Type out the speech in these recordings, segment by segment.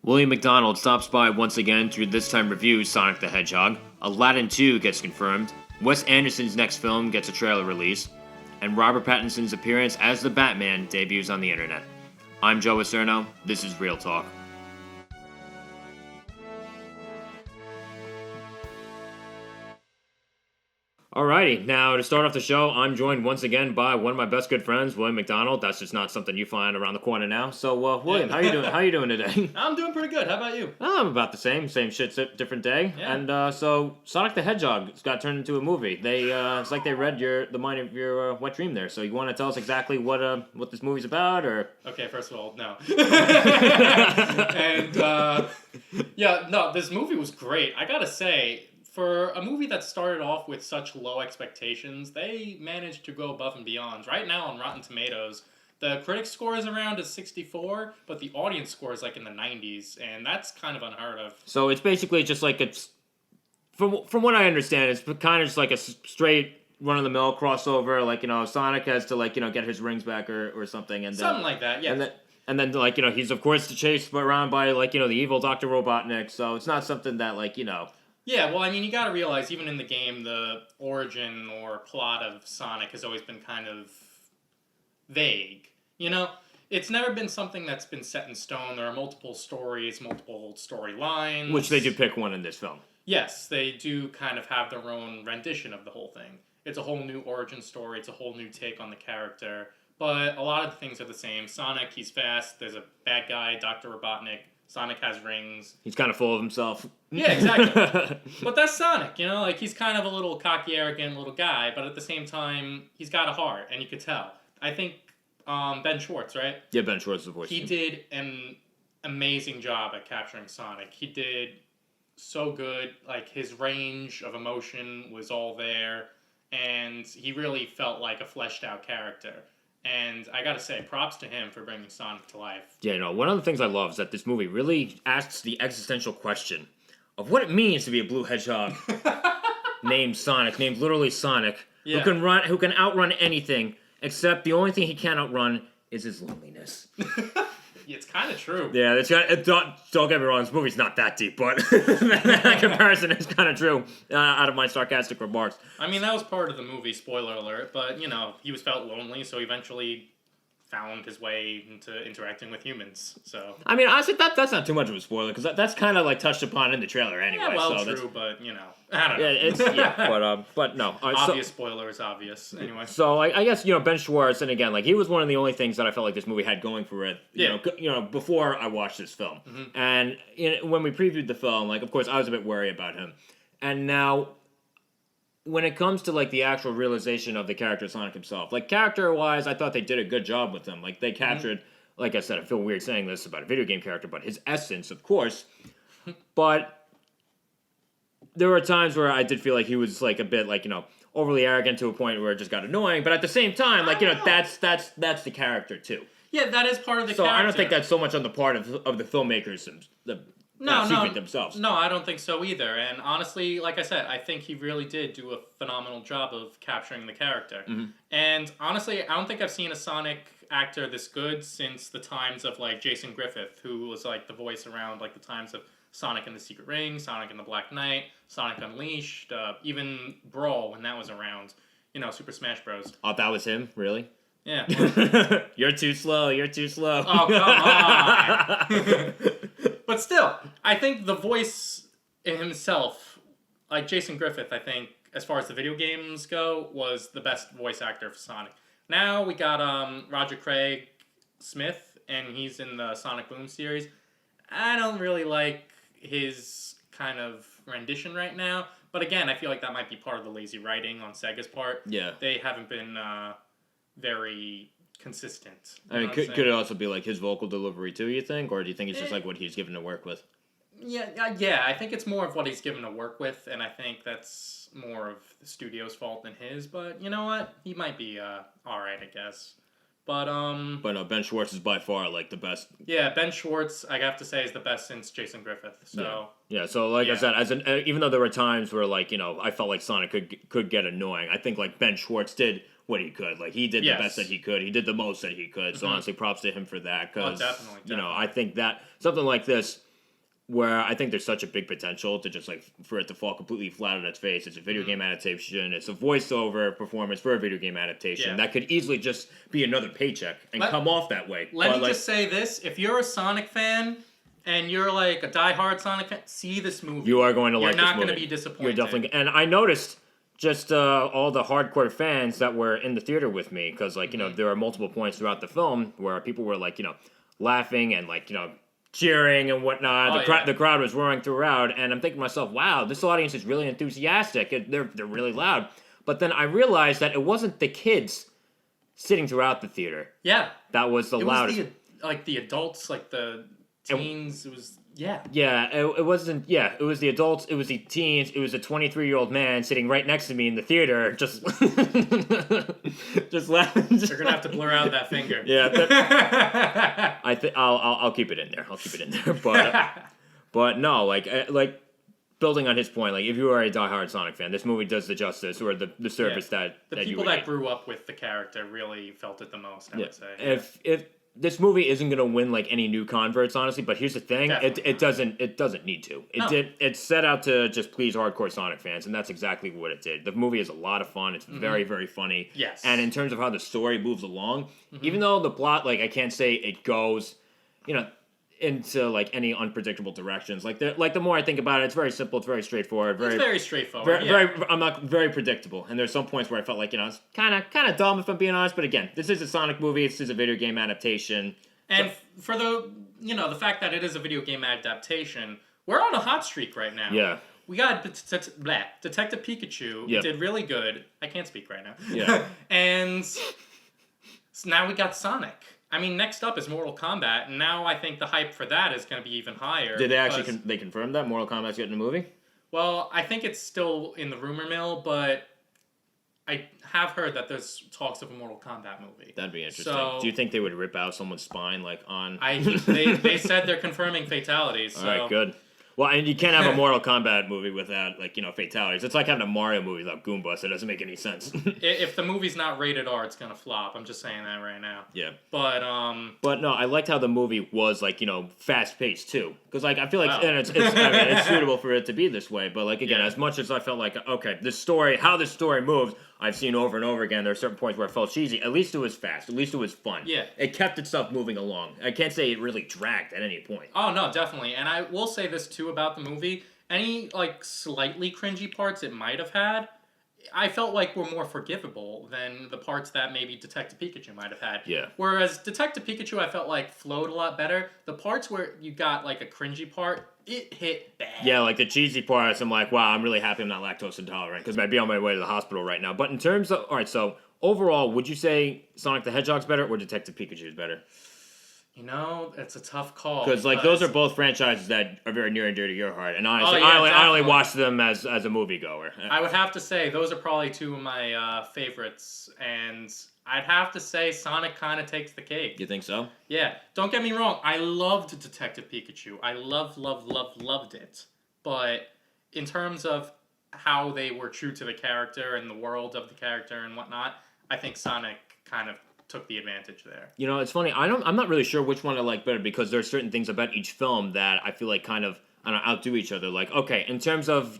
William McDonald stops by once again to this time review Sonic the Hedgehog. Aladdin 2 gets confirmed. Wes Anderson's next film gets a trailer release. And Robert Pattinson's appearance as the Batman debuts on the internet. I'm Joe Acierno. This is Real Talk. Alrighty, now to start off the show, I'm joined once again by one of my best good friends, William McDonald. That's just not something you find around the corner now. So, William, how you doing? How you doing today? I'm doing pretty good. How about you? I'm about the same shit, different day. Yeah. And so, Sonic the Hedgehog got turned into a movie. They it's like they read the mind of your wet dream there. So, you want to tell us exactly what this movie's about, or? Okay, first of all, no. And this movie was great. I gotta say, for a movie that started off with such low expectations, they managed to go above and beyond. Right now on Rotten Tomatoes, the critic score is around a 64, but the audience score is like in the 90s, and that's kind of unheard of. So it's basically just like from what I understand, it's kind of just like a straight run-of-the-mill crossover. Like, Sonic has to get his rings back or something, and something like that. Yeah. And then he's of course chased around by the evil Dr. Robotnik. So it's not something that Yeah, well, I mean, you gotta realize, even in the game, the origin or plot of Sonic has always been kind of vague. It's never been something that's been set in stone. There are multiple stories, multiple storylines. Which they do pick one in this film. Yes, they do kind of have their own rendition of the whole thing. It's a whole new origin story. It's a whole new take on the character. But a lot of the things are the same. Sonic, he's fast. There's a bad guy, Dr. Robotnik. Sonic has rings. He's kind of full of himself. Yeah, exactly. But that's Sonic, he's kind of a little cocky, arrogant little guy, but at the same time, he's got a heart, and you could tell. I think Ben Schwartz, right? Yeah, Ben Schwartz is the voice. He did an amazing job at capturing Sonic. He did so good. Like, his range of emotion was all there, and he really felt like a fleshed out character. And I gotta say, props to him for bringing Sonic to life. Yeah, one of the things I love is that this movie really asks the existential question of what it means to be a blue hedgehog named literally Sonic, yeah. who can outrun anything, except the only thing he can't outrun is his loneliness. It's kind of true. Yeah, don't get me wrong, this movie's not that deep, but that comparison is kind of true out of my sarcastic remarks. I mean, that was part of the movie, spoiler alert, but, he felt lonely, so eventually found his way into interacting with humans, so... I mean, honestly, that's not too much of a spoiler, because that's kind of, touched upon in the trailer anyway. Yeah, well, so true, but, I don't know. Yeah, but no. Obvious spoiler is obvious, anyway. So, I guess, Ben Schwartz, and again, he was one of the only things that I felt like this movie had going for it, before I watched this film. Mm-hmm. And when we previewed the film, of course, I was a bit wary about him. And now, when it comes to, the actual realization of the character Sonic himself, character-wise, I thought they did a good job with him. They captured, like I said, I feel weird saying this about a video game character, but his essence, of course. But there were times where I did feel like he was, a bit, overly arrogant to a point where it just got annoying. But at the same time, that's the character, too. Yeah, that is part of the character. So I don't think that's so much on the part of the filmmakers themselves. No, I don't think so either. And honestly, like I said, I think he really did do a phenomenal job of capturing the character. Mm-hmm. And honestly, I don't think I've seen a Sonic actor this good since the times of Jason Griffith, who was the voice around the times of Sonic and the Secret Ring, Sonic and the Black Knight, Sonic Unleashed, even Brawl when that was around. Super Smash Bros. Oh, that was him? Really? Yeah. You're too slow. Oh, come on. But still, I think the voice in himself, Jason Griffith, I think, as far as the video games go, was the best voice actor for Sonic. Now we got Roger Craig Smith, and he's in the Sonic Boom series. I don't really like his kind of rendition right now, but again, I feel like that might be part of the lazy writing on Sega's part. Yeah. They haven't been very consistent. I mean, could it also be his vocal delivery too, you think? Or do you think it's just what he's given to work with? Yeah, I think it's more of what he's given to work with, and I think that's more of the studio's fault than his, but you know what? He might be alright, I guess. But no, Ben Schwartz is by far the best. Yeah, Ben Schwartz, I have to say, is the best since Jason Griffith. So yeah. So I said, even though there were times where I felt like Sonic could get annoying, I think Ben Schwartz did what he could. He did the best that he could. He did the most that he could. So honestly, props to him for that. Because definitely. I think that something like this, where I think there's such a big potential to just like for it to fall completely flat on its face. It's a video game adaptation. It's a voiceover performance for a video game adaptation that could easily just be another paycheck and come off that way. Let me just say this: if you're a Sonic fan and you're like a diehard Sonic fan, see this movie. You are going to like this movie. You're not going to be disappointed. You're definitely. And I noticed just all the hardcore fans that were in the theater with me, because like there are multiple points throughout the film where people were like laughing and like cheering and whatnot. The crowd was roaring throughout, and I'm thinking to myself, wow, this audience is really enthusiastic. They're really loud. But then I realized that it wasn't the kids sitting throughout the theater. Yeah. That was the loudest. It was the adults, like the teens. It was, Yeah, it wasn't, it was the adults, it was the teens, it was a 23-year-old man sitting right next to me in the theater, just laughing. You're gonna have to blur out that finger. Yeah, I think I'll keep it in there. But no, like building on his point, like if you are a diehard Sonic fan, this movie does the justice or the service that the people that grew up with the character really felt it the most. I would say. If this movie isn't going to win like any new converts, honestly. But here's the thing: it doesn't need to. It set out to just please hardcore Sonic fans, and that's exactly what it did. The movie is a lot of fun. It's very, very funny. Yes. And in terms of how the story moves along, even though the plot, like I can't say it goes, into like any unpredictable directions. Like the more I think about it, it's very simple. It's very straightforward. It's very straightforward. I'm not very predictable. And there's some points where I felt like it's kind of dumb if I'm being honest. But again, this is a Sonic movie. This is a video game adaptation. And for the the fact that it is a video game adaptation, we're on a hot streak right now. Yeah. We got Detective Pikachu. Yep. Did really good. I can't speak right now. Yeah. And so now we got Sonic. I mean, next up is Mortal Kombat, and now I think the hype for that is going to be even higher. Did they actually they confirm that Mortal Kombat's getting a movie? Well, I think it's still in the rumor mill, but I have heard that there's talks of a Mortal Kombat movie. That'd be interesting. So, do you think they would rip out someone's spine like on? They said they're confirming fatalities. So. All right, good. Well, and you can't have a Mortal Kombat movie without, like, fatalities. It's like having a Mario movie without Goombas. It doesn't make any sense. If the movie's not rated R, it's gonna flop. I'm just saying that right now. Yeah. But no, I liked how the movie was, like, fast-paced, too. Because, like, I feel like and it's suitable for it to be this way. But, like, again, as much as I felt like, okay, how this story moves, I've seen over and over again. There are certain points where it felt cheesy. At least it was fast. At least it was fun. Yeah. It kept itself moving along. I can't say it really dragged at any point. Oh, no, definitely. And I will say this, too, about the movie. Any, like, slightly cringy parts it might have had, I felt like were more forgivable than the parts that maybe Detective Pikachu might have had. Yeah. Whereas Detective Pikachu, I felt like flowed a lot better. The parts where you got, like, a cringy part, it hit bad. Yeah, like the cheesy parts, I'm like, wow, I'm really happy I'm not lactose intolerant because I'd be on my way to the hospital right now. But in terms of, all right, so overall, would you say Sonic the Hedgehog's better or Detective Pikachu's better? It's a tough call. Because like those are both franchises that are very near and dear to your heart, and honestly, I only watched them as a moviegoer. I would have to say those are probably two of my favorites, and I'd have to say Sonic kind of takes the cake. You think so? Yeah. Don't get me wrong. I loved Detective Pikachu. I loved it. But in terms of how they were true to the character and the world of the character and whatnot, I think Sonic kind of took the advantage there. It's funny. I'm not really sure which one I like better because there's certain things about each film that I feel like kind of outdo each other. Like, okay, in terms of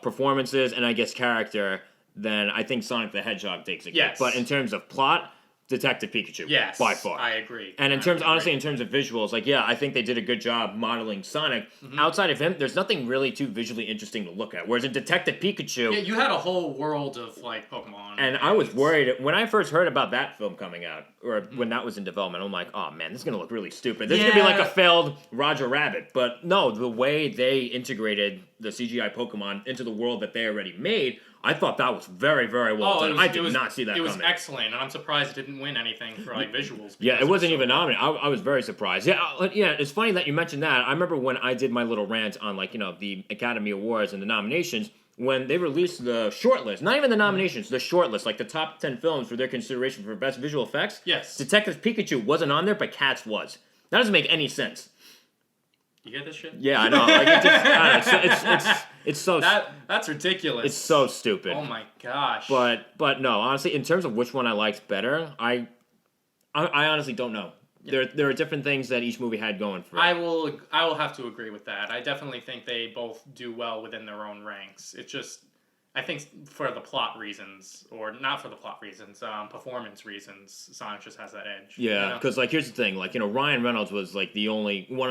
performances and I guess character, then I think Sonic the Hedgehog takes it. Yes. But in terms of plot, Detective Pikachu. Yes. By far. I agree. And in terms of visuals, like, yeah, I think they did a good job modeling Sonic. Mm-hmm. Outside of him, there's nothing really too visually interesting to look at. Whereas in Detective Pikachu... Yeah, you had a whole world of, like, Pokemon. And I was worried. When I first heard about that film coming out, or when that was in development, I'm like, oh, man, this is going to look really stupid. This is going to be like a failed Roger Rabbit. But no, the way they integrated the CGI Pokemon into the world that they already made... I thought that was very, very well done. I did not see that coming. It was excellent, and I'm surprised it didn't win anything for like visuals. Yeah, it wasn't even nominated. I was very surprised. Yeah, it's funny that you mentioned that. I remember when I did my little rant on the Academy Awards and the nominations, when they released the shortlist, not even the nominations, the shortlist, like the top 10 films for their consideration for best visual effects. Yes. Detective Pikachu wasn't on there, but Cats was. That doesn't make any sense. You get this shit? Yeah, I know. Like it's so that's ridiculous. It's so stupid. Oh my gosh. But no, honestly, in terms of which one I liked better, I honestly don't know. there are different things that each movie had going for it. I will have to agree with that. I definitely think they both do well within their own ranks. It's just, I think for the plot reasons, or not for the plot reasons, performance reasons, Sonic just has that edge. Yeah, because here's the thing, Ryan Reynolds was one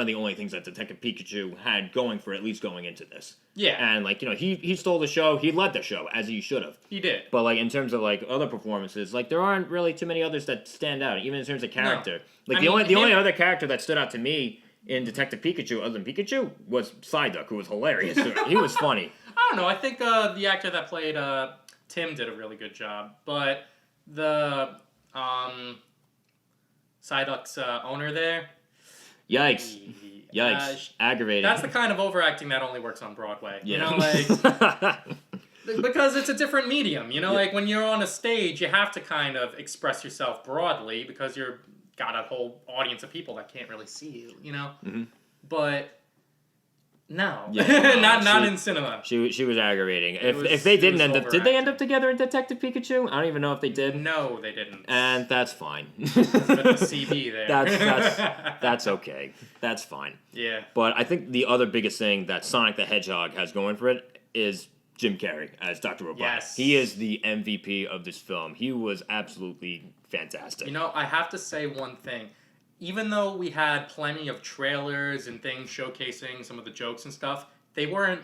of the only things that Detective Pikachu had going for, at least going into this. Yeah, and he stole the show, he led the show as he should have. He did. But in terms of other performances, there aren't really too many others that stand out, even in terms of character. No. The only other character that stood out to me in Detective Pikachu, other than Pikachu, was Psyduck, who was hilarious. He was funny. I don't know. I think the actor that played Tim did a really good job, but the Psyduck's owner there. Yikes! Aggravating. That's the kind of overacting that only works on Broadway. Yeah. Because it's a different medium. When you're on a stage, you have to kind of express yourself broadly because you're got a whole audience of people that can't really see you. Mm-hmm. But. No, yeah, not in cinema. She was aggravating. If they did they end up together in Detective Pikachu? I don't even know if they did. No, they didn't. And that's fine. It's a bit of a CB there. That's okay. That's fine. Yeah. But I think the other biggest thing that Sonic the Hedgehog has going for it is Jim Carrey as Dr. Robotnik. Yes. He is the MVP of this film. He was absolutely fantastic. I have to say one thing. Even though we had plenty of trailers and things showcasing some of the jokes and stuff, they weren't,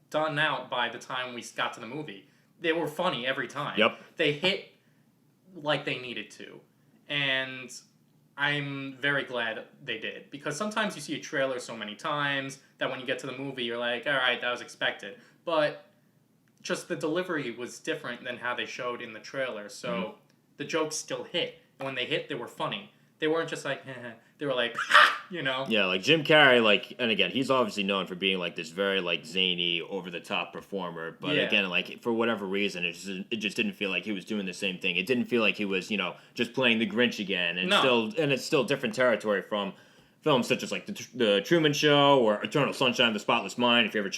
done out by the time we got to the movie. They were funny every time. Yep. They hit like they needed to. And I'm very glad they did. Because sometimes you see a trailer so many times that when you get to the movie, you're like, all right, that was expected. But just the delivery was different than how they showed in the trailer. So the jokes still hit. And when they hit, they were funny. They weren't just like, they were like, Yeah, Jim Carrey, and again, he's obviously known for being this very zany, over the top performer. But again, for whatever reason, it just didn't feel like he was doing the same thing. It didn't feel like he was, just playing the Grinch again. And it's still different territory from films such as the Truman Show or Eternal Sunshine of the Spotless Mind. If you ever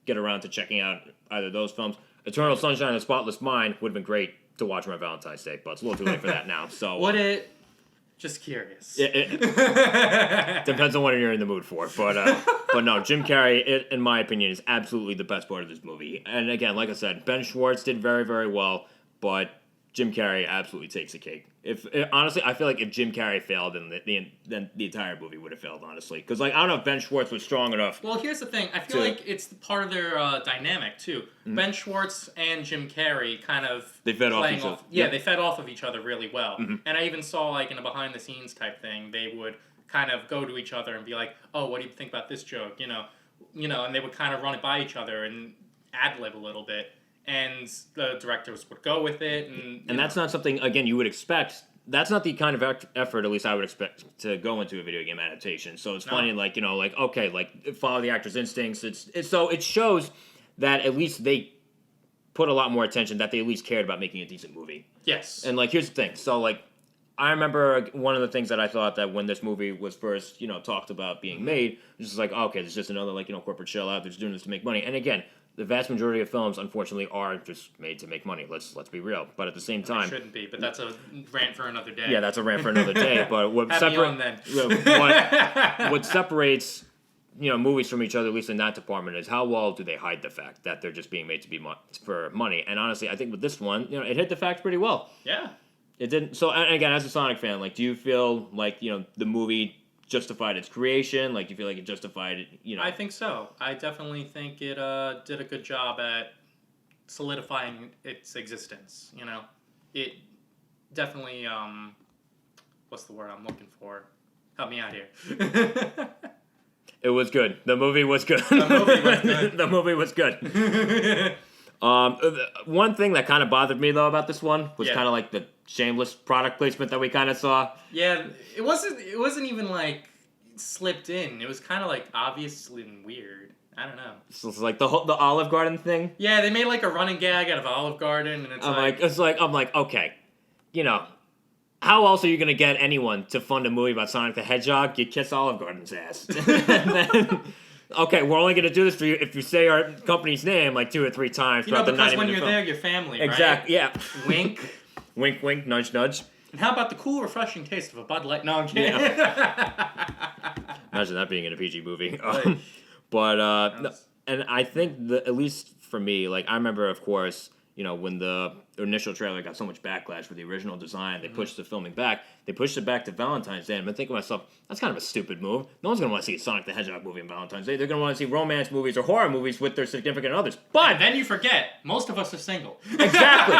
get around to checking out either of those films, Eternal Sunshine of the Spotless Mind would have been great to watch on Valentine's Day, but it's a little too late for that now. So would it? Just curious. It depends on what you're in the mood for. But no, Jim Carrey, in my opinion, is absolutely the best part of this movie. And again, like I said, Ben Schwartz did very, very well, but Jim Carrey absolutely takes the cake. Honestly, I feel like if Jim Carrey failed, then the entire movie would have failed, honestly. Because, I don't know if Ben Schwartz was strong enough. Well, here's the thing. I feel like it's part of their dynamic, too. Mm-hmm. Ben Schwartz and Jim Carrey kind of... They fed off each other. Yeah, they fed off of each other really well. Mm-hmm. And I even saw, in a behind-the-scenes type thing, they would kind of go to each other and be like, oh, what do you think about this joke? And they would kind of run it by each other and ad-lib a little bit. And the directors would go with it. And that's not something, again, you would expect. That's not the kind of effort, at least I would expect, to go into a video game adaptation. So it's funny, follow the actor's instincts. So it shows that at least they put a lot more attention, that they at least cared about making a decent movie. Yes. And, here's the thing. So, I remember one of the things that I thought that when this movie was first, talked about being made, it was just okay, there's just another, corporate shell out there just doing this to make money. And again, the vast majority of films, unfortunately, are just made to make money. Let's be real. But at the same time, it shouldn't be. But that's a rant for another day. Yeah, that's a rant for another day. But what what separates movies from each other, at least in that department, is how well do they hide the fact that they're just being made to be for money. And honestly, I think with this one, it hit the facts pretty well. Yeah. It didn't. So, and again, as a Sonic fan, do you feel the movie justified its creation? Do you feel like it justified it? I think so. I definitely think it did a good job at solidifying its existence. It definitely what's the word I'm looking for? Help me out here. It was good. The movie was good. The movie was good. The movie was good. One thing that kind of bothered me though about this one was kind of the shameless product placement that we kind of saw. Yeah, it wasn't even slipped in. It was kind of obviously weird. I don't know. So it's the Olive Garden thing. Yeah, they made a running gag out of Olive Garden, and I'm okay, how else are you gonna get anyone to fund a movie about Sonic the Hedgehog? You kiss Olive Garden's ass. And then, okay, we're only going to do this for you if you say our company's name 2 or 3 times throughout the 90 minute film. Because when you're there, you're family, right? Exactly, yeah. Wink. Wink, wink, nudge, nudge. And how about the cool, refreshing taste of a Bud Light? No, I'm kidding. Imagine that being in a PG movie. Right. But no, and I think at least for me, like I remember, of course, when the initial trailer got so much backlash for the original design, they pushed the filming back. They pushed it back to Valentine's Day, and I'm thinking to myself, that's kind of a stupid move. No one's gonna want to see a Sonic the Hedgehog movie on Valentine's Day. They're gonna want to see romance movies or horror movies with their significant others. But And then you forget, most of us are single. exactly.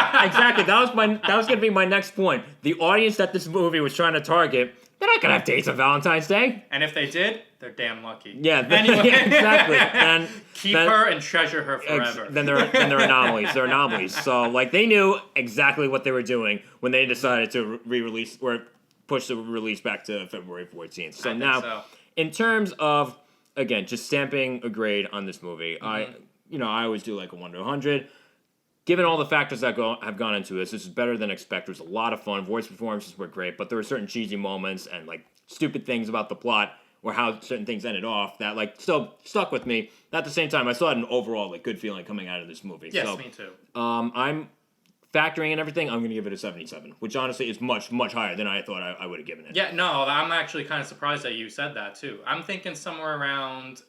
That was gonna be my next point. The audience that this movie was trying to target, they're not gonna have dates on Valentine's Day. And if they did, they're damn lucky. Yeah, Anyway. yeah, exactly. And Keep her and treasure her forever. Then they're anomalies. They're anomalies. So like they knew exactly what they were doing when they decided to re-release or push the release back to February 14th. So now, in terms of again just stamping a grade on this movie, I always do like a 1 to 100. Given all the factors that have gone into this is better than expected. It was a lot of fun. Voice performances were great, but there were certain cheesy moments and like stupid things about the plot or how certain things ended off that like still stuck with me. At the same time, I still had an overall like good feeling coming out of this movie. Yes, so, me too. I'm factoring in everything. I'm going to give it a 77, which honestly is much higher than I thought I would have given it. Yeah, no, I'm actually kind of surprised that you said that too. I'm thinking somewhere around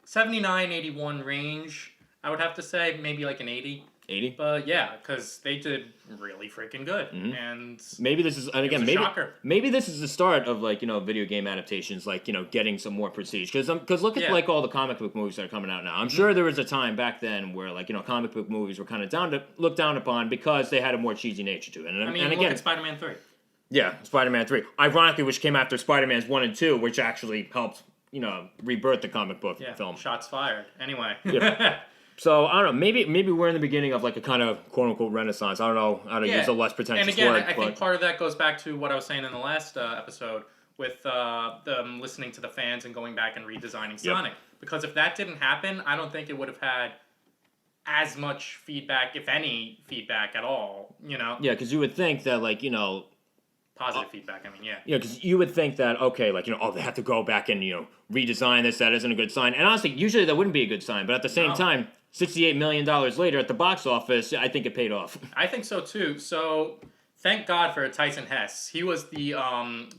79, 81 range. I would have to say maybe like an 80. 80? But yeah, because they did really freaking good. Mm-hmm. And maybe this is, and again, shocker. Maybe this is the start of like, video game adaptations, like, getting some more prestige. Because look at like all the comic book movies that are coming out now. I'm sure there was a time back then where like, comic book movies were kind of looked down upon because they had a more cheesy nature to it. And look at Spider-Man 3. Yeah, Spider-Man 3. Ironically, which came after Spider-Man's 1 and 2, which actually helped, rebirth the comic book film. Shots fired. Anyway. Yeah. So, I don't know, maybe we're in the beginning of like a kind of quote-unquote renaissance. I don't know how to use a less pretentious word. And again, I think part of that goes back to what I was saying in the last episode with them listening to the fans and going back and redesigning Sonic. Because if that didn't happen, I don't think it would have had as much feedback, if any feedback at all, Yeah, because you would think that like, positive feedback, I mean, yeah. Yeah, because you would think that, okay, like, they have to go back and, redesign this. That isn't a good sign. And honestly, usually that wouldn't be a good sign. But at the same time, $68 million later at the box office, I think it paid off. I think so, too. So, thank God for Tyson Hesse. He was the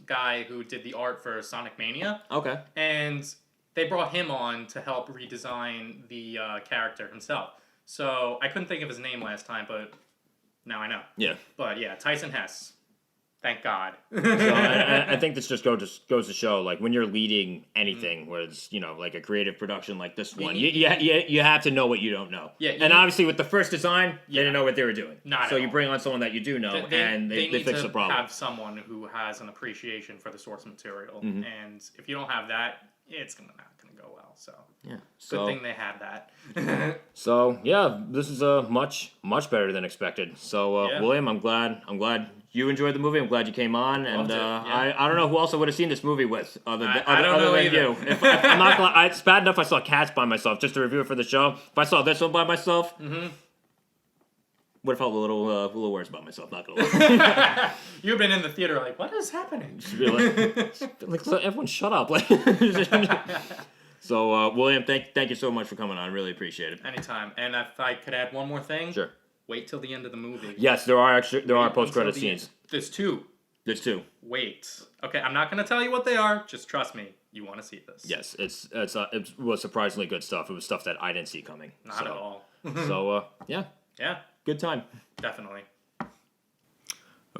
guy who did the art for Sonic Mania. Okay. And they brought him on to help redesign the character himself. So, I couldn't think of his name last time, but now I know. Yeah. But yeah, Tyson Hesse. Thank God. So I think this just goes to show, like, when you're leading anything, where it's, like a creative production like this one, you have to know what you don't know. Yeah. And obviously with the first design, they didn't know what they were doing. Not so at you all. bring on someone that you do know, and they fix the problem. They need to have someone who has an appreciation for the source material. Mm-hmm. And if you don't have that, it's not going to go well. So yeah. Good thing they had that. So yeah, this is much better than expected. So William, I'm glad you enjoyed the movie. I'm glad you came on, and I don't know who else I would have seen this movie with other than you. If I'm not gonna, it's bad enough I saw Cats by myself just to review it for the show. If I saw this one by myself, would have felt a little worse about myself. Not gonna lie. You've been in the theater like, what is happening? Like everyone, shut up. So William, thank you so much for coming on. I really appreciate it. Anytime. And if I could add one more thing, sure. Wait till the end of the movie. Yes, there are post-credit scenes. There's two. Wait. Okay, I'm not going to tell you what they are. Just trust me. You want to see this. Yes, it was surprisingly good stuff. It was stuff that I didn't see coming. Not at all. So, yeah. Yeah. Good time. Definitely.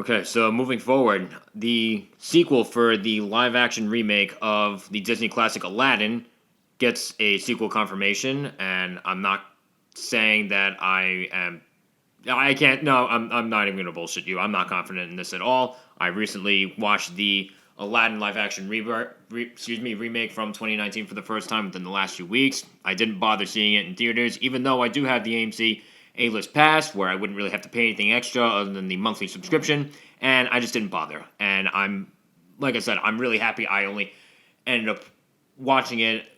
Okay, so moving forward, the sequel for the live-action remake of the Disney classic Aladdin gets a sequel confirmation, and I'm not saying that I'm not even going to bullshit you. I'm not confident in this at all. I recently watched the Aladdin live-action remake from 2019 for the first time within the last few weeks. I didn't bother seeing it in theaters, even though I do have the AMC A-List Pass, where I wouldn't really have to pay anything extra other than the monthly subscription, and I just didn't bother. And like I said, I'm really happy I only ended up watching it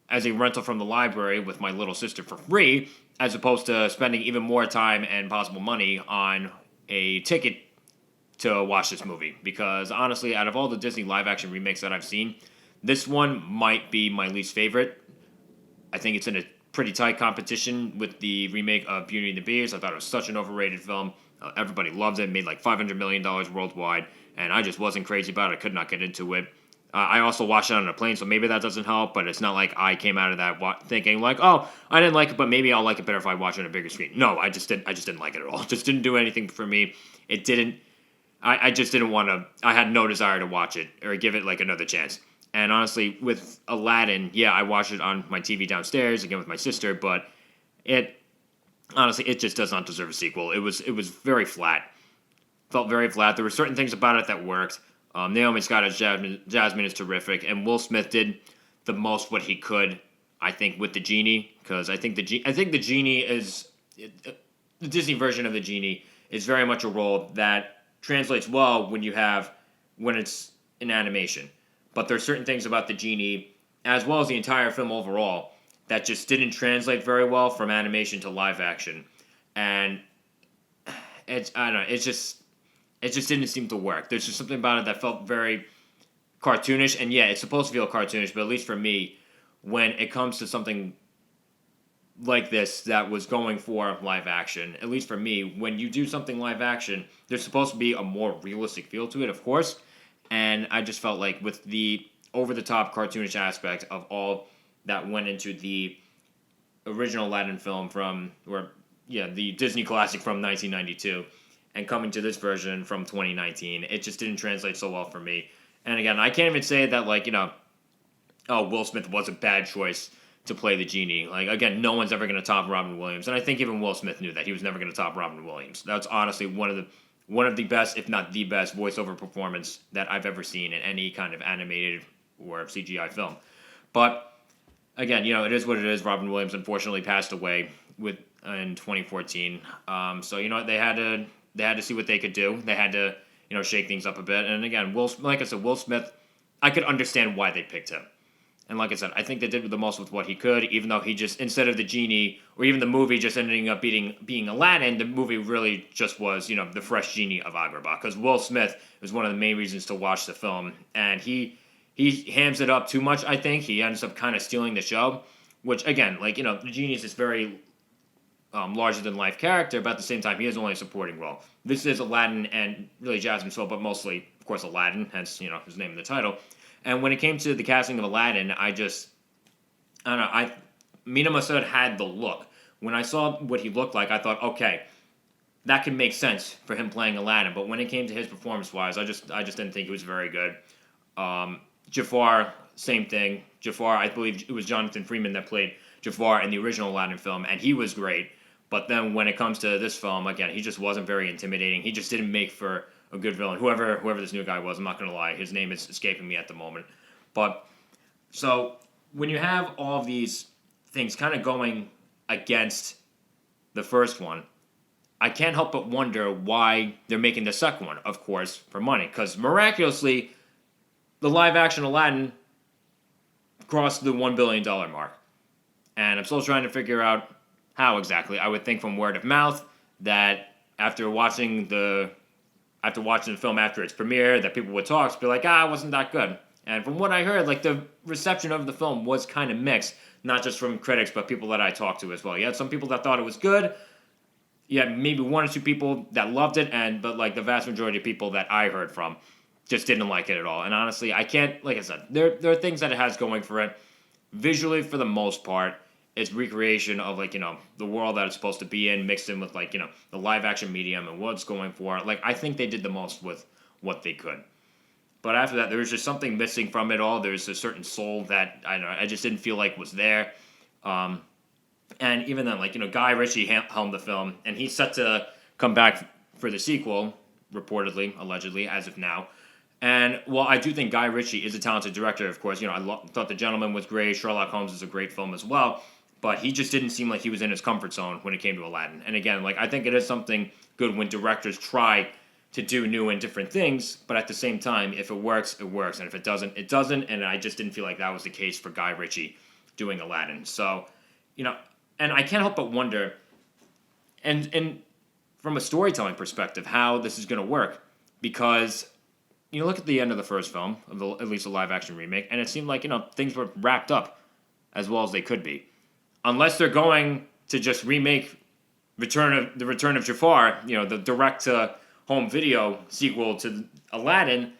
as a rental from the library with my little sister for free, as opposed to spending even more time and possible money on a ticket to watch this movie. Because honestly, out of all the Disney live-action remakes that I've seen, this one might be my least favorite. I think it's in a pretty tight competition with the remake of Beauty and the Beast. I thought it was such an overrated film. Everybody loved it, made like $500 million worldwide, and I just wasn't crazy about it. I could not get into it. I also watched it on a plane, so maybe that doesn't help, but it's not like I came out of that thinking like, oh, I didn't like it, but maybe I'll like it better if I watch it on a bigger screen. No, I just didn't like it at all. It just didn't do anything for me. It didn't, I just didn't want to, I had no desire to watch it or give it like another chance. And honestly, with Aladdin, yeah, I watched it on my TV downstairs, again with my sister, but honestly, it just does not deserve a sequel. It was very flat. Felt very flat. There were certain things about it that worked. Naomi Scott as Jasmine is terrific, and Will Smith did the most what he could, I think, with the genie, because I think the genie is the Disney version of the genie is very much a role that translates well when it's in animation. But there are certain things about the genie, as well as the entire film overall, that just didn't translate very well from animation to live action, and I don't know, it just didn't seem to work. There's just something about it that felt very cartoonish, and yeah, it's supposed to feel cartoonish, but at least for me, when it comes to something like this that was going for live action, at least for me, when you do something live action, there's supposed to be a more realistic feel to it, of course, and I just felt like with the over-the-top cartoonish aspect of all that went into the original Aladdin film the Disney classic from 1992, and coming to this version from 2019, it just didn't translate so well for me. And again, I can't even say that, like, Will Smith was a bad choice to play the genie. Like, again, no one's ever going to top Robin Williams, and I think even Will Smith knew that he was never going to top Robin Williams. That's honestly one of the best, if not the best, voiceover performance that I've ever seen in any kind of animated or CGI film. But again, it is what it is. Robin Williams unfortunately passed away in 2014. So they had to see what they could do. They had to shake things up a bit. And again, like I said, Will Smith, I could understand why they picked him. And like I said, I think they did the most with what he could, even though he just, instead of the genie, or even the movie just ending up being Aladdin, the movie really just was, the fresh genie of Agrabah. Because Will Smith was one of the main reasons to watch the film. And he hams it up too much, I think. He ends up kind of stealing the show. Which, again, the genie is this very larger-than-life character, but at the same time, he is only a supporting role. This is Aladdin and really Jasmine's role, but mostly, of course, Aladdin, hence, his name in the title. And when it came to the casting of Aladdin, I don't know, Mina Massoud had the look. When I saw what he looked like, I thought, okay, that could make sense for him playing Aladdin. But when it came to his performance-wise, I just didn't think he was very good. Jafar, same thing. Jafar, I believe it was Jonathan Freeman that played Jafar in the original Aladdin film, and he was great. But then when it comes to this film, again, he just wasn't very intimidating. He just didn't make for a good villain. Whoever this new guy was, I'm not going to lie. His name is escaping me at the moment. But, so, when you have all of these things kind of going against the first one, I can't help but wonder why they're making the second one, of course, for money. Because miraculously, the live-action Aladdin crossed the $1 billion mark. And I'm still trying to figure out how exactly. I would think from word of mouth that after watching the film after its premiere, that people would talk, be like, it wasn't that good. And from what I heard, the reception of the film was kind of mixed, not just from critics, but people that I talked to as well. You had some people that thought it was good. You had maybe one or two people that loved it, but the vast majority of people that I heard from just didn't like it at all. And honestly, I can't, like I said, there are things that it has going for it. Visually, for the most part, it's recreation of the world that it's supposed to be in, mixed in with the live action medium and what it's going for. I think they did the most with what they could. But after that, there was just something missing from it all. There's a certain soul that I just didn't feel like was there. And even then, Guy Ritchie helmed the film, and he's set to come back for the sequel, reportedly, allegedly, as of now. And while I do think Guy Ritchie is a talented director, of course, I thought The Gentleman was great. Sherlock Holmes is a great film as well. But he just didn't seem like he was in his comfort zone when it came to Aladdin. And again, I think it is something good when directors try to do new and different things. But at the same time, if it works, it works. And if it doesn't, it doesn't. And I just didn't feel like that was the case for Guy Ritchie doing Aladdin. So, and I can't help but wonder, and from a storytelling perspective, how this is going to work. Because look at the end of the first film, at least a live-action remake, and it seemed like, things were wrapped up as well as they could be. Unless they're going to just remake Return of Jafar, the direct to home video sequel to Aladdin,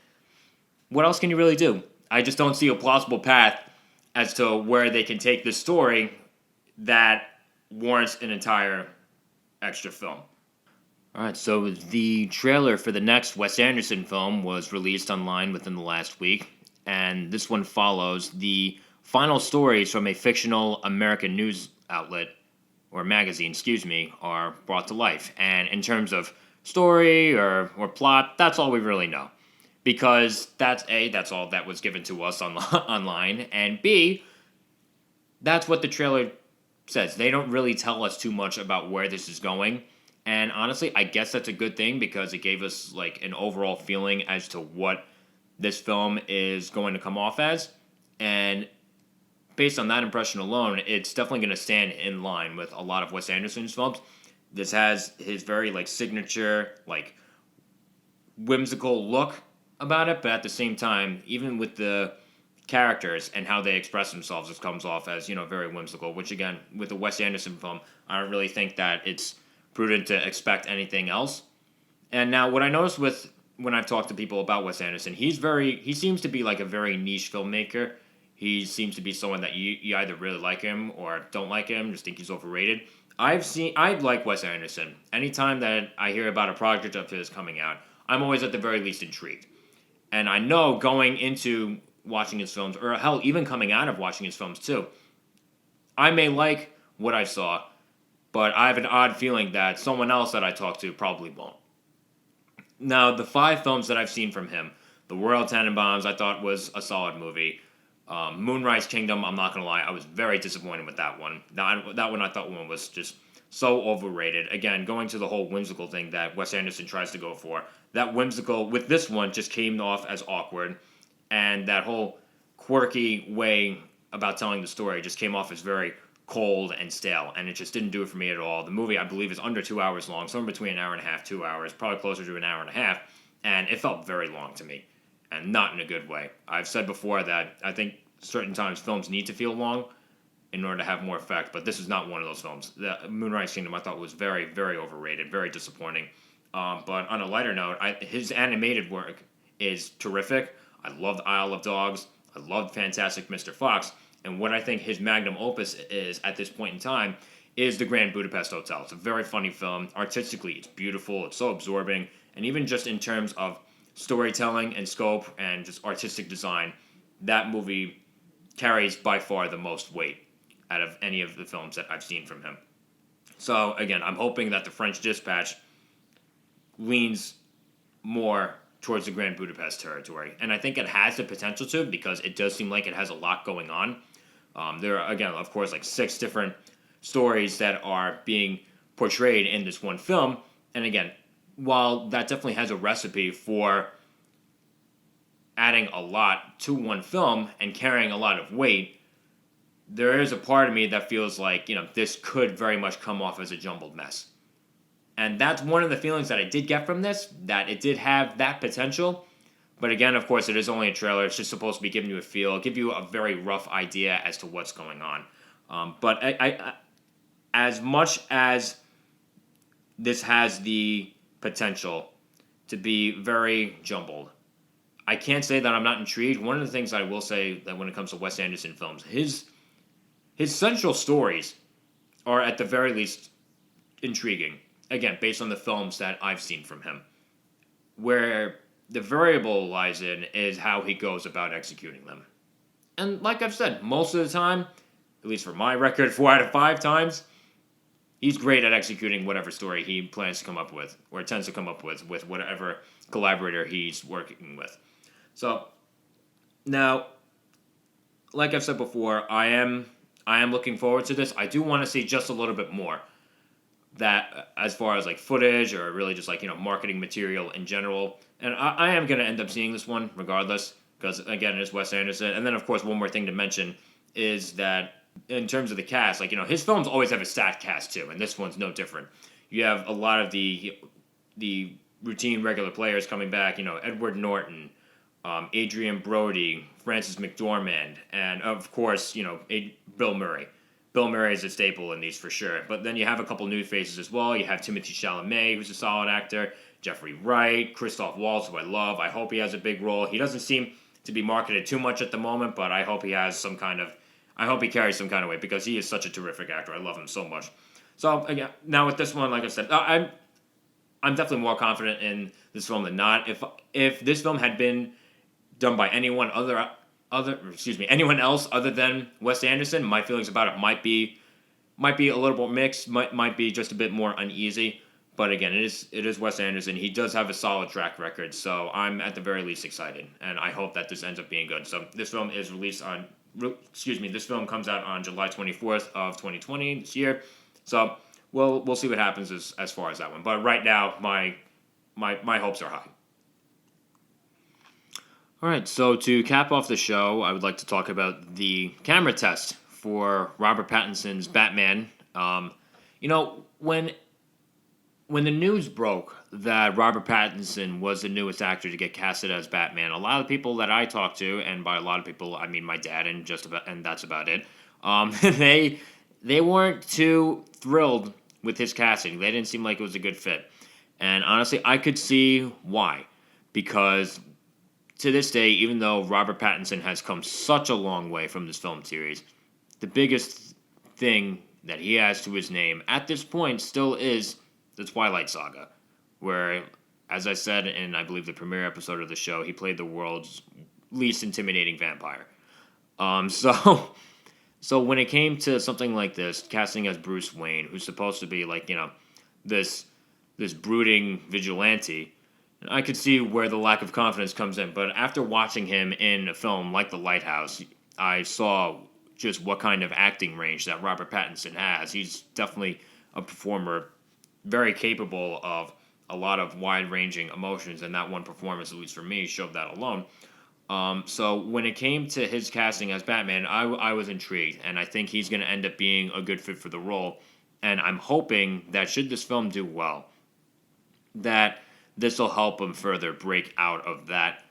what else can you really do? I just don't see a plausible path as to where they can take this story that warrants an entire extra film. Alright, so the trailer for the next Wes Anderson film was released online within the last week, and this one follows the final stories from a fictional American news outlet, or magazine, are brought to life. And in terms of story or plot, that's all we really know. Because that's all that was given to us online, and B, that's what the trailer says. They don't really tell us too much about where this is going. And honestly, I guess that's a good thing because it gave us like an overall feeling as to what this film is going to come off as. And based on that impression alone, it's definitely going to stand in line with a lot of Wes Anderson's films. This has his very like signature, like whimsical look about it, but at the same time, even with the characters and how they express themselves, it comes off as, very whimsical, which again, with a Wes Anderson film, I don't really think that it's prudent to expect anything else. And now what I noticed when I've talked to people about Wes Anderson, he seems to be like a very niche filmmaker. He seems to be someone that you either really like him or don't like him, just think he's overrated. I like Wes Anderson. Anytime that I hear about a project of his coming out, I'm always at the very least intrigued. And I know going into watching his films, or hell, even coming out of watching his films too, I may like what I saw, but I have an odd feeling that someone else that I talk to probably won't. Now, the 5 films that I've seen from him, The Royal Tenenbaums, I thought was a solid movie. Moonrise Kingdom, I'm not going to lie, I was very disappointed with that one. That one I thought was just so overrated. Again, going to the whole whimsical thing that Wes Anderson tries to go for, that whimsical with this one just came off as awkward, and that whole quirky way about telling the story just came off as very cold and stale, and it just didn't do it for me at all. The movie, I believe, is under 2 hours long, somewhere between an hour and a half, 2 hours, probably closer to an hour and a half, and it felt very long to me, and not in a good way. I've said before that I think certain times films need to feel long in order to have more effect, but this is not one of those films. The Moonrise Kingdom I thought was very, very overrated, very disappointing. But on a lighter note, his animated work is terrific. I loved Isle of Dogs. I loved Fantastic Mr. Fox. And what I think his magnum opus is at this point in time is The Grand Budapest Hotel. It's a very funny film. Artistically, it's beautiful. It's so absorbing. And even just in terms of storytelling and scope and just artistic design, that movie carries by far the most weight out of any of the films that I've seen from him. So, again, I'm hoping that The French Dispatch leans more towards the Grand Budapest territory. And I think it has the potential to because it does seem like it has a lot going on. There are, again, of course, like 6 different stories that are being portrayed in this one film. And again, while that definitely has a recipe for adding a lot to one film and carrying a lot of weight, there is a part of me that feels like, this could very much come off as a jumbled mess. And that's one of the feelings that I did get from this, that it did have that potential. But again, of course, it is only a trailer. It's just supposed to be giving you a feel, give you a very rough idea as to what's going on. But I, as much as this has the potential to be very jumbled, I can't say that I'm not intrigued. One of the things I will say that when it comes to Wes Anderson films, his central stories are at the very least intriguing. Again, based on the films that I've seen from him. Where the variable lies in is how he goes about executing them. And like I've said, most of the time, at least for my record, 4 out of 5 times, he's great at executing whatever story he plans to come up with, or tends to come up with whatever collaborator he's working with. So, now, like I've said before, I am looking forward to this. I do want to see just a little bit more. That as far as like footage or really just like marketing material in general, and I am going to end up seeing this one regardless because again it is Wes Anderson. And then of course one more thing to mention is that in terms of the cast, like his films always have a stacked cast too, and this one's no different. You have a lot of the routine regular players coming back, Edward Norton, Adrian Brody, Frances McDormand, and of course Bill Murray. Bill Murray is a staple in these for sure. But then you have a couple new faces as well. You have Timothée Chalamet, who's a solid actor, Jeffrey Wright, Christoph Waltz, who I love. I hope he has a big role. He doesn't seem to be marketed too much at the moment, but I hope he has some kind of, I hope he carries some kind of weight because he is such a terrific actor. I love him so much. So again, now with this one, like I said, I'm definitely more confident in this film than not. If this film had been done by anyone anyone else other than Wes Anderson, my feelings about it might be a little bit mixed, might be just a bit more uneasy. But again, it is Wes Anderson. He does have a solid track record, so I'm at the very least excited, and I hope that this ends up being good. So this film is released on, this film comes out on July 24th of 2020 this year. So we'll see what happens as far as that one. But right now, my hopes are high. All right, so to cap off the show, I would like to talk about the camera test for Robert Pattinson's Batman. When the news broke that Robert Pattinson was the newest actor to get casted as Batman, a lot of people that I talked to, and by a lot of people I mean my dad, and that's about it. They weren't too thrilled with his casting. They didn't seem like it was a good fit, and honestly, I could see why, because to this day, even though Robert Pattinson has come such a long way from this film series, the biggest thing that he has to his name at this point still is the Twilight Saga, where, as I said in, I believe, the premiere episode of the show, he played the world's least intimidating vampire. So when it came to something like this, casting as Bruce Wayne, who's supposed to be like, this brooding vigilante, I could see where the lack of confidence comes in. But after watching him in a film like The Lighthouse, I saw just what kind of acting range that Robert Pattinson has. He's definitely a performer, very capable of a lot of wide-ranging emotions, and that one performance, at least for me, showed that alone. So when it came to his casting as Batman, I was intrigued, and I think he's going to end up being a good fit for the role. And I'm hoping that should this film do well, that this will help him further break out of that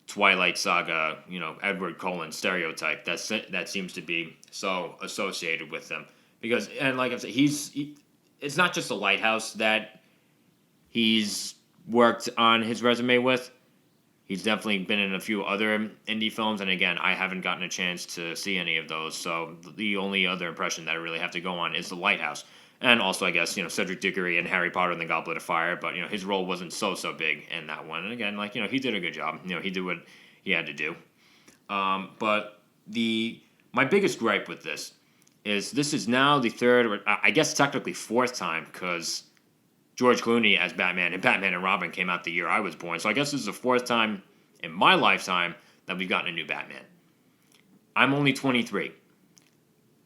Twilight Saga, Edward Cullen stereotype that seems to be so associated with him. Because, and like I said, it's not just The Lighthouse that he's worked on his resume with. He's definitely been in a few other indie films, and again, I haven't gotten a chance to see any of those, so the only other impression that I really have to go on is The Lighthouse. And also, I guess, Cedric Diggory and Harry Potter and the Goblet of Fire, but, his role wasn't so big in that one. And again, he did a good job. He did what he had to do. But my biggest gripe with this is now the third, or I guess technically fourth time, because George Clooney as Batman and Batman and Robin came out the year I was born. So I guess this is the fourth time in my lifetime that we've gotten a new Batman. I'm only 23.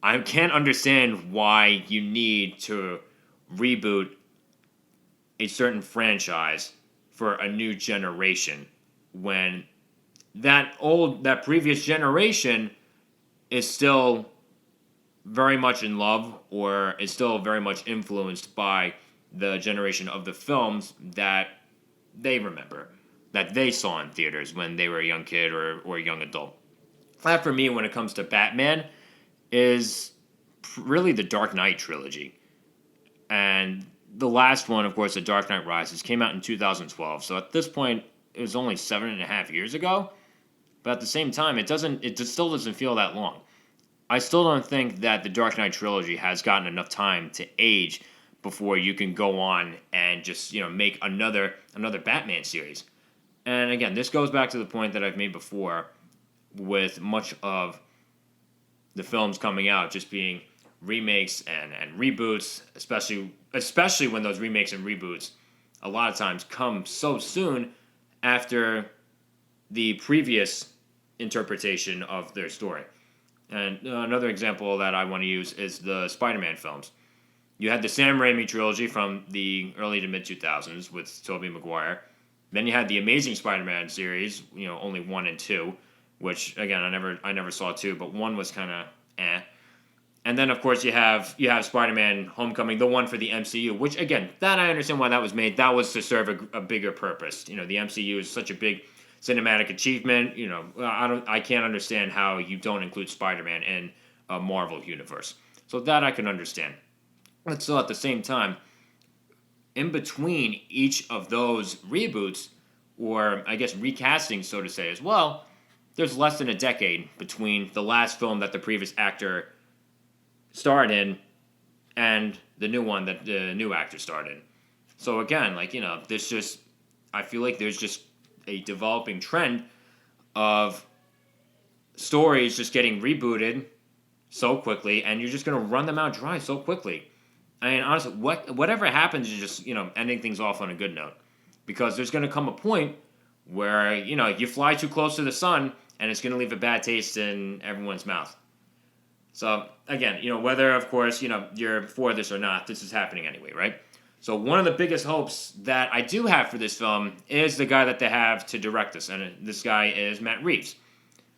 I can't understand why you need to reboot a certain franchise for a new generation when that previous generation is still very much in love or is still very much influenced by the generation of the films that they remember, that they saw in theaters when they were a young kid or a young adult. That, for me, when it comes to Batman, is really the Dark Knight trilogy. And the last one, of course, The Dark Knight Rises, came out in 2012. So at this point, it was only 7.5 years ago. But at the same time, it still doesn't feel that long. I still don't think that the Dark Knight trilogy has gotten enough time to age before you can go on and just, make another Batman series. And again, this goes back to the point that I've made before with much of the films coming out just being remakes and reboots, especially when those remakes and reboots a lot of times come so soon after the previous interpretation of their story. And another example that I want to use is the Spider-Man films. You had the Sam Raimi trilogy from the early to mid-2000s with Tobey Maguire. Then you had the Amazing Spider-Man series, only 1 and 2, which, again, I never saw 2, but 1 was kind of eh. And then, of course, you have Spider-Man Homecoming, the one for the MCU, which, again, that I understand why that was made. That was to serve a bigger purpose. The MCU is such a big cinematic achievement. I can't understand how you don't include Spider-Man in a Marvel universe. So that I can understand. But still, at the same time, in between each of those reboots, or I guess recasting, so to say, as well, there's less than a decade between the last film that the previous actor starred in and the new one that the new actor starred in. So again, like, this just, I feel like there's just a developing trend of stories just getting rebooted so quickly, and you're just going to run them out dry so quickly. I mean, honestly, whatever happens is just, ending things off on a good note. Because there's going to come a point where, you fly too close to the sun, and it's going to leave a bad taste in everyone's mouth. So, again, whether, of course, you're for this or not, this is happening anyway, right? So one of the biggest hopes that I do have for this film is the guy that they have to direct this, and this guy is Matt Reeves.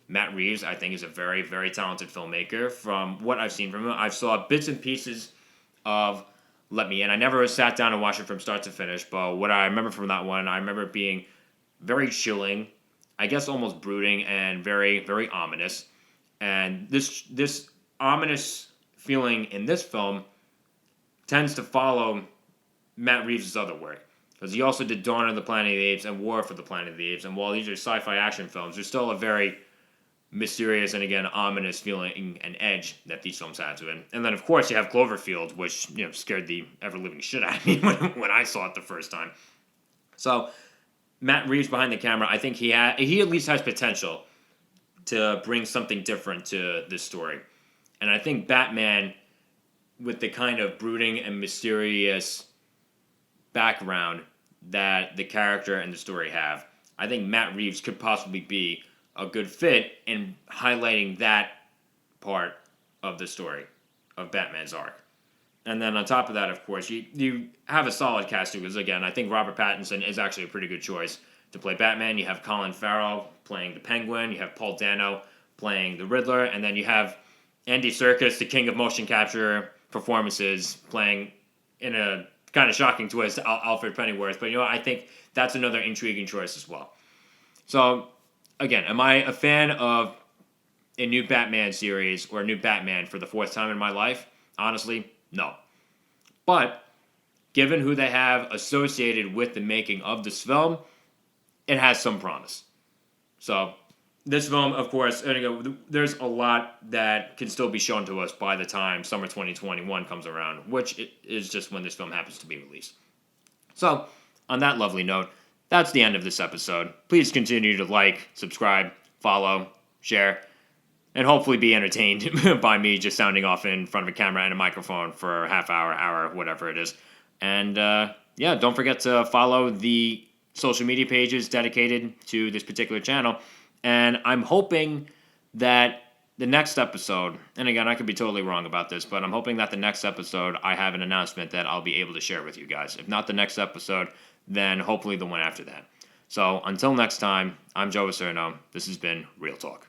Matt Reeves, I think, is a very, very talented filmmaker. From what I've seen from him, I've saw bits and pieces of Let Me In. I never sat down and watched it from start to finish, but what I remember from that one, I remember it being very chilling, I guess almost brooding, and very, very ominous. And this ominous feeling in this film tends to follow Matt Reeves' other work. Because he also did Dawn of the Planet of the Apes and War for the Planet of the Apes. And while these are sci-fi action films, there's still a very mysterious and, again, ominous feeling and edge that these films had to it. And then, of course, you have Cloverfield, which, scared the ever-living shit out of me when I saw it the first time. So, Matt Reeves behind the camera, I think he at least has potential to bring something different to this story. And I think Batman, with the kind of brooding and mysterious background that the character and the story have, I think Matt Reeves could possibly be a good fit in highlighting that part of the story of Batman's arc. And then on top of that, of course, you have a solid cast because, again, I think Robert Pattinson is actually a pretty good choice to play Batman. You have Colin Farrell playing the Penguin, you have Paul Dano playing the Riddler, and then you have Andy Serkis, the king of motion capture performances, playing, in a kind of shocking twist, Alfred Pennyworth. But, I think that's another intriguing choice as well. So, again, am I a fan of a new Batman series or a new Batman for the fourth time in my life? Honestly, no. But, given who they have associated with the making of this film, it has some promise. So, this film, of course, there's a lot that can still be shown to us by the time summer 2021 comes around, which is just when this film happens to be released. So, on that lovely note, that's the end of this episode. Please continue to like, subscribe, follow, share, and hopefully be entertained by me just sounding off in front of a camera and a microphone for a half hour, whatever it is. And don't forget to follow the social media pages dedicated to this particular channel. And I'm hoping that the next episode, and again, I could be totally wrong about this, but I'm hoping that the next episode I have an announcement that I'll be able to share with you guys. If not the next episode, then hopefully the one after that. So until next time, I'm Joe Acierno. This has been Real Talk.